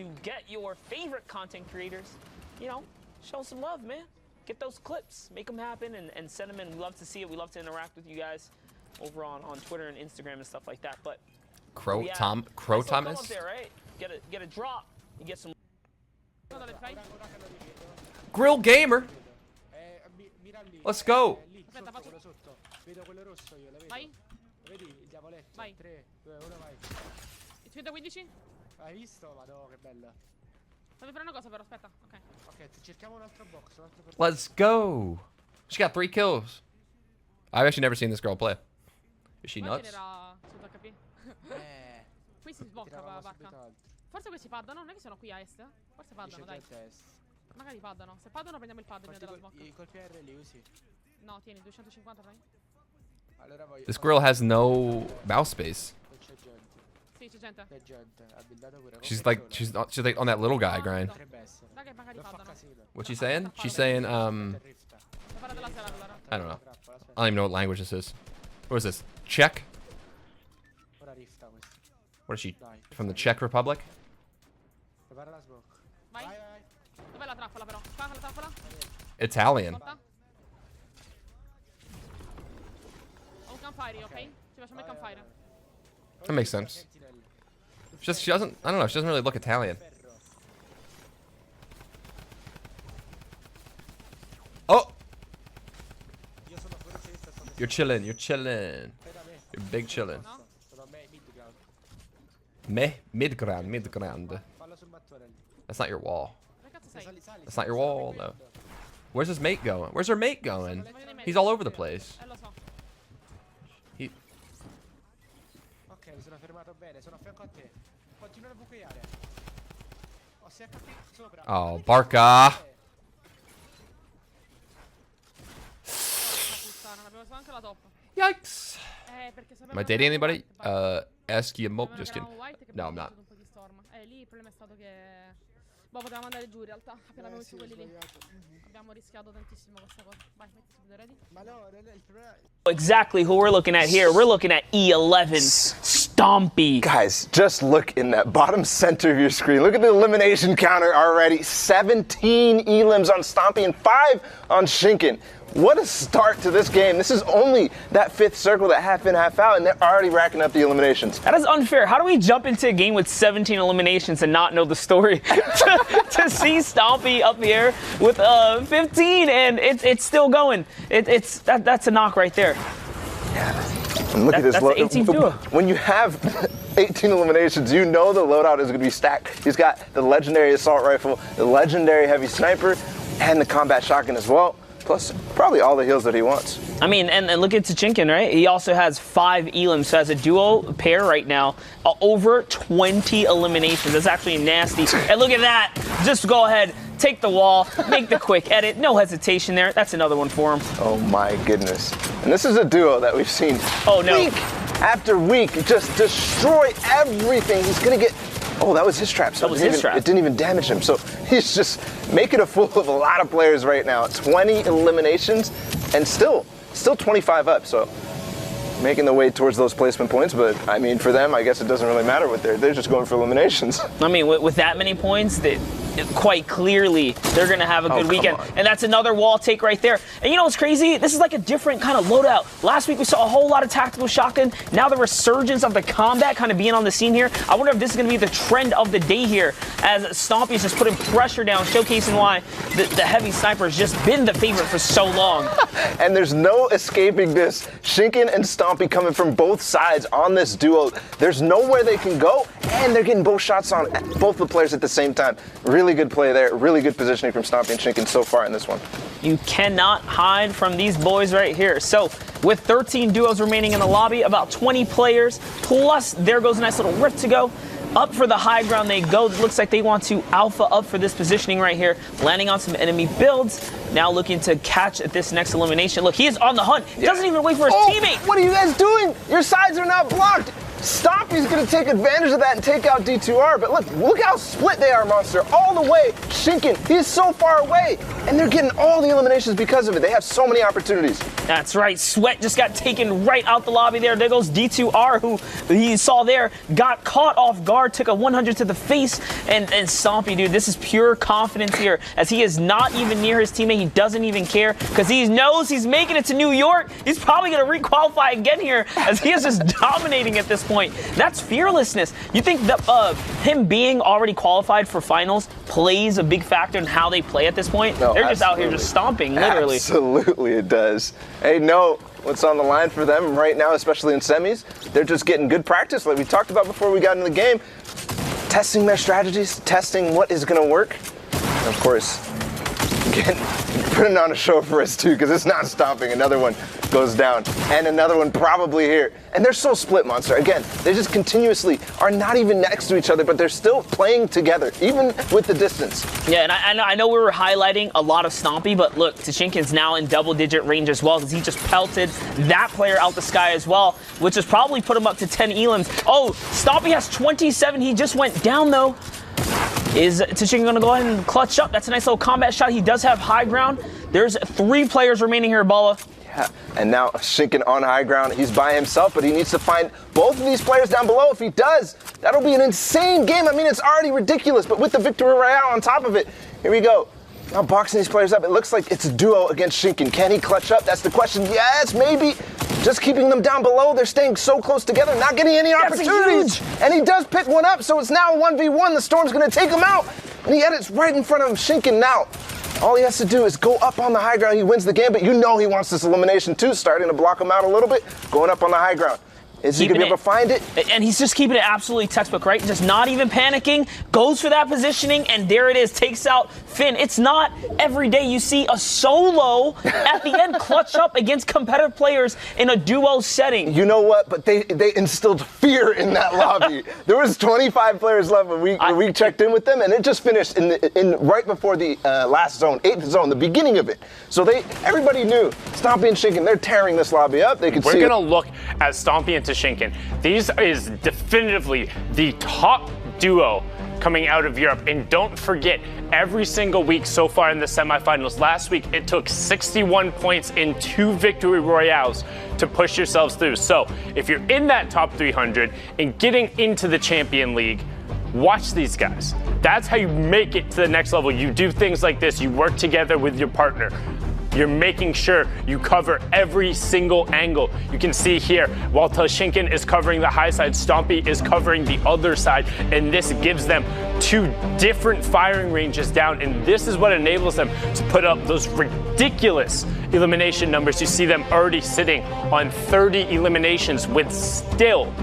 to get your favorite content creators, you know, show some love, man. Get those clips, make them happen, and send them in. We love to see it. We love to interact with you guys over on Twitter and Instagram and stuff like that. But Crow yeah, Thomas. Up there, right? Get a drop. You get some. Grill Gamer. Let's go. Aspetta, faccio... Vedo quello rosso io, la vedo. Vai. Vedi il diavoletto? Vai. 3, 2, 1, vai. Ci vedo 15? Hai visto? Vado, che bella. Fammi fare una cosa però, aspetta. Ok. Ok, cerchiamo un altro box, un altro personaggio. Let's go. She got 3 kills. I've actually never seen this girl play. Is she nuts? Qui si sbocca, Barca. Forse questi paddano, non è che sono qui a est? Forse paddano, dai. Magari paddano. Se paddano prendiamo il pad della sbocca. I colpi R li usi? No, tieni, 250 fai. Allora voglio... This girl has no mouse space. C'è gente. Sì, c'è gente. C'è gente, abildato pure. She's like on that little guy grind. Dai che magari paddano. What's she saying? She's saying I don't know. I don't even know what language this is. What is this? Czech? What is she? From the Czech Republic? Vai. Dov'è la trappola però? Qua la trappola? Italian. Ho un campfire, ok? Ci facciamo il campfire. That makes sense. She doesn't. I don't know. She doesn't really look Italian. Oh! You're chilling. You're chilling. You're big chilling. Mid ground. That's not your wall. That's not your wall, though. Where's his mate going? Where's her mate going? He's all over the place. Ok, mi sono fermato bene, sono a fianco a te. Continua a bucaiare. Ho SHP sopra. Oh, Barca. Yikes. Am I dating anybody? Eskimo. Just kidding. No, I'm not. Lì il problema è stato che boh, potevamo andare giù in realtà, appena abbiamo visto quelli lì. Abbiamo rischiato tantissimo questa cosa. Vai, metti subito, ready? Ma no, il problema... Exactly who we're looking at here. We're looking at E11, Stompy. Guys, just look in that bottom center of your screen. Look at the elimination counter already. 17 elims on Stompy and 5 on Shinken. What a start to this game. This is only that 5th circle, that half in, half out, and they're already racking up the eliminations. That is unfair. How do we jump into a game with 17 eliminations and not know the story? to see Stompy up here with 15 and it's still going. That's a knock right there. Yeah. And look at this. That's the 18th duo. When you have 18 eliminations, you know the loadout is going to be stacked. He's got the legendary assault rifle, the legendary heavy sniper, and the combat shotgun as well. Plus, probably all the heals that he wants. I mean, and look at Tachinkin, right? He also has 5 elims, so as a duo pair right now, over 20 eliminations. That's actually nasty. And look at that. Just go ahead, take the wall, make the quick edit. No hesitation there. That's another one for him. Oh my goodness. And this is a duo that we've seen week after week just destroy everything. He's going to get... Oh, that was his trap. So it didn't even damage him. So he's just making a fool of a lot of players right now. 20 eliminations and still 25 up. So making the way towards those placement points. But I mean, for them, I guess it doesn't really matter what they're just going for eliminations. I mean, with that many points, quite clearly they're going to have a good weekend. And that's another wall take right there. And you know what's crazy? This is like a different kind of loadout. Last week we saw a whole lot of tactical shotgun. Now the resurgence of the combat kind of being on the scene here. I wonder if this is going to be the trend of the day here as Stompy is just putting pressure down, showcasing why the heavy sniper has just been the favorite for so long. And there's no escaping this. Shinken and Stompy coming from both sides on this duo. There's nowhere they can go, and they're getting both shots on both the players at the same time. Really good play there. Really good positioning from Stompy and Shinken so far in this one. You cannot hide from these boys right here. So with 13 duos remaining in the lobby, about 20 players, plus there goes a nice little rift to go. Up for the high ground they go. It looks like they want to alpha up for this positioning right here, landing on some enemy builds. Now looking to catch at this next elimination. Look, he is on the hunt. He doesn't even wait for his teammate. What are you guys doing? Your sides are not blocked. Stompy's going to take advantage of that and take out D2R. But look how split they are, Monster. All the way. Shinken, he's so far away. And they're getting all the eliminations because of it. They have so many opportunities. That's right. Sweat just got taken right out the lobby there. There goes D2R, who he saw there, got caught off guard, took a 100 to the face. And Stompy, dude, this is pure confidence here, as he is not even near his teammate. He doesn't even care, because he knows he's making it to New York. He's probably going to re-qualify again here, as he is just dominating at this point. That's fearlessness. You think that him being already qualified for finals plays a big factor in how they play at this point? No, they're just out here just stomping, literally. Absolutely it does. Hey, no, what's on the line for them right now, especially in semis? They're just getting good practice, like we talked about before we got in the game. Testing their strategies, testing what is going to work. And of course, putting on a show for us too, because it's not stopping. Another one goes down, and another one probably here. And they're so split, Monster. Again, they just continuously are not even next to each other, but they're still playing together, even with the distance. Yeah, and I know we were highlighting a lot of Stompy, but look, Tashinkin's now in double-digit range as well, because he just pelted that player out the sky as well, which has probably put him up to 10 elims. Oh, Stompy has 27. He just went down, though. Is Tashinkin going to go ahead and clutch up? That's a nice little combat shot. He does have high ground. There's 3 players remaining here, Balla. Yeah, and now Shinken on high ground. He's by himself, but he needs to find both of these players down below. If he does, that'll be an insane game. I mean, it's already ridiculous, but with the victory royale on top of it, here we go. Now boxing these players up. It looks like it's a duo against Shinken. Can he clutch up? That's the question. Yes, maybe. Just keeping them down below. They're staying so close together, not getting any opportunities. And he does pick one up, so it's now a 1v1. The Storm's going to take him out. And he edits right in front of him. Shinken now. All he has to do is go up on the high ground. He wins the game, but you know he wants this elimination too, starting to block him out a little bit, going up on the high ground. Is he going to be able to find it? And he's just keeping it absolutely textbook, right? Just not even panicking, goes for that positioning, and there it is, takes out Finn. It's not every day you see a solo at the end clutch up against competitive players in a duo setting. You know what? But they instilled fear in that lobby. There was 25 players left when we checked in with them, and it just finished in right before the last zone, 8th zone, the beginning of it. So everybody knew Stompy and Shinken, they're tearing this lobby up. They could see it. We're going to look at Stompy and Tashinkin. These is definitively the top duo coming out of Europe. And don't forget, every single week so far in the semifinals, last week it took 61 points in 2 victory royales to push yourselves through. So if you're in that top 300 and getting into the Champion League, watch these guys. That's how you make it to the next level. You do things like this. You work together with your partner. You're making sure you cover every single angle. You can see here, while Tashinkin is covering the high side, Stompy is covering the other side, and this gives them 2 different firing ranges down, and this is what enables them to put up those ridiculous elimination numbers. You see them already sitting on 30 eliminations with still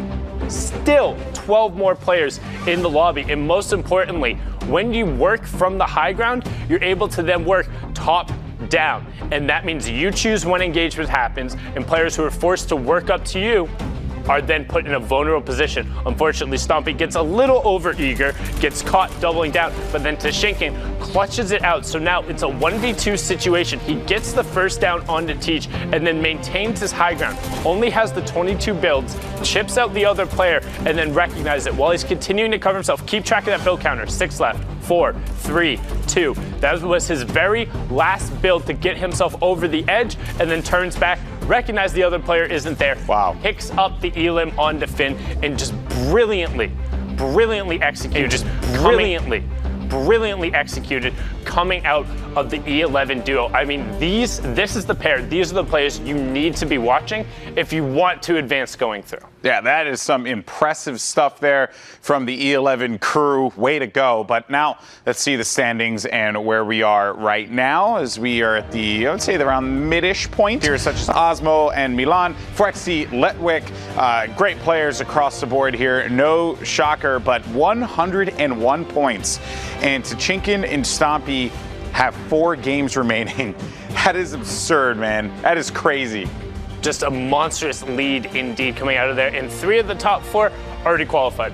12 more players in the lobby. And most importantly, when you work from the high ground, you're able to then work top down. And that means you choose when engagement happens, and players who are forced to work up to you are then put in a vulnerable position. Unfortunately, Stompy gets a little overeager, gets caught doubling down, but then Tashinkin clutches it out. So now it's a 1v2 situation. He gets the first down onto Teach and then maintains his high ground. Only has the 22 builds, chips out the other player, and then recognizes it while he's continuing to cover himself. Keep track of that build counter. 6 left, 4, 3, 2. That was his very last build to get himself over the edge, and then turns back, recognize the other player isn't there. Wow. Picks up the elim onto Finn and just brilliantly executed. Just brilliantly executed coming out of the E11 duo. I mean, this is the pair. These are the players you need to be watching if you want to advance going through. Yeah, that is some impressive stuff there from the E11 crew. Way to go. But now let's see the standings and where we are right now, as we are at the, I would say, around mid-ish point here, such as Osmo and Milan, Frexy, Letwick, great players across the board here. No shocker, but 101 points. And Tashinkin and Stompy have 4 games remaining. That is absurd, man. That is crazy. Just a monstrous lead indeed coming out of there. And 3 of the top 4 already qualified.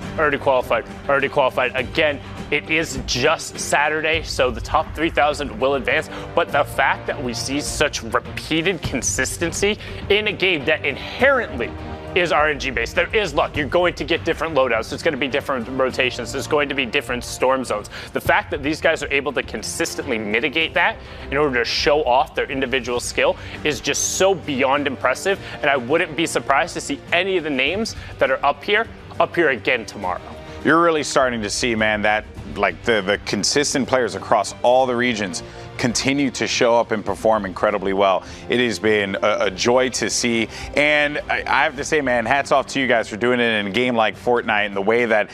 Again, it is just Saturday, so the top 3,000 will advance. But the fact that we see such repeated consistency in a game that inherently is RNG based. There is luck. You're going to get different loadouts. There's going to be different rotations. There's going to be different storm zones. The fact that these guys are able to consistently mitigate that in order to show off their individual skill is just so beyond impressive. And I wouldn't be surprised to see any of the names that are up here again tomorrow. You're really starting to see, man, that like the consistent players across all the regions continue to show up and perform incredibly well. It has been a joy to see. And I have to say, man, hats off to you guys for doing it in a game like Fortnite and the way that